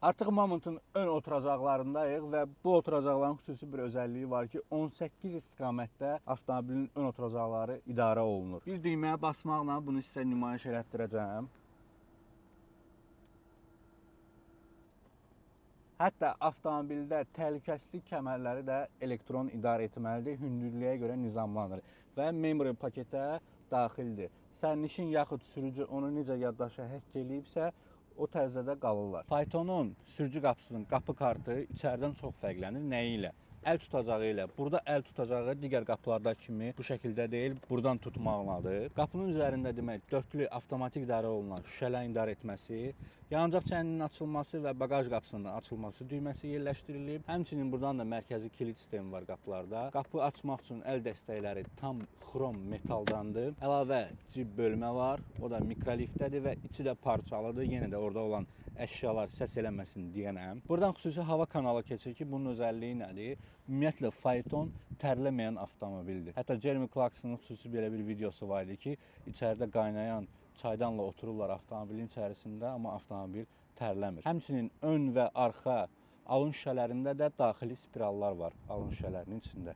Artıq Mamontun ön oturacaqlarındayıq və bu oturacaqların xüsusi bir özəlliyi var ki, 18 istiqamətdə avtomobilin ön oturacaqları idarə olunur. Bir düyməyə basmaqla bunu sizə nümayiş elətdirəcəm. Hətta avtomobildə təhlükəsizlik kəmərləri də elektron idarə etməlidir, hündürlüyə görə nizamlanır və memory paketə daxildir. Sərnişin yaxud sürücü onu necə yaddaşa həkk eləyibsə, o tərzdə də qalırlar. Faytonun sürücü qapısının qapı kartı içəridən çox fərqlənir. Nəyi ilə? Əl tutacağı ilə. Burada əl tutacağı digər qapılarda kimi bu şəkildə deyil, buradan tutmaqladır. Qapının üzərində demək dörtlü avtomatik idarə olunan şüşələrin idarə etməsi, yanacaq çəninin açılması və baqaj qapısının açılması düyməsi yerləşdirilib. Həmçinin buradan da mərkəzi kilit sistemi var qapılarda. Qapı açmaq üçün əl dəstəkləri tam xrom metaldandır. Əlavə cib bölmə var. O da mikroliftdədir və içi də parçalıdır. Yenə də orada olan əşyalar səs eləməsin deyənəm. Buradan xüsusi hava kanalı keçir ki, bunun özəlliyi nədir? Ümumiyyətlə fayton tərləməyən avtomobildir. Hətta Jeremy Clarksonun xüsusi belə bir videosu var idi ki, içəridə qaynayan çaydanla otururlar avtomobilin içərisində, amma avtomobil tərləmir. Həmçinin ön və arxa alın şüşələrində də daxili spirallar var alın şüşələrinin içində.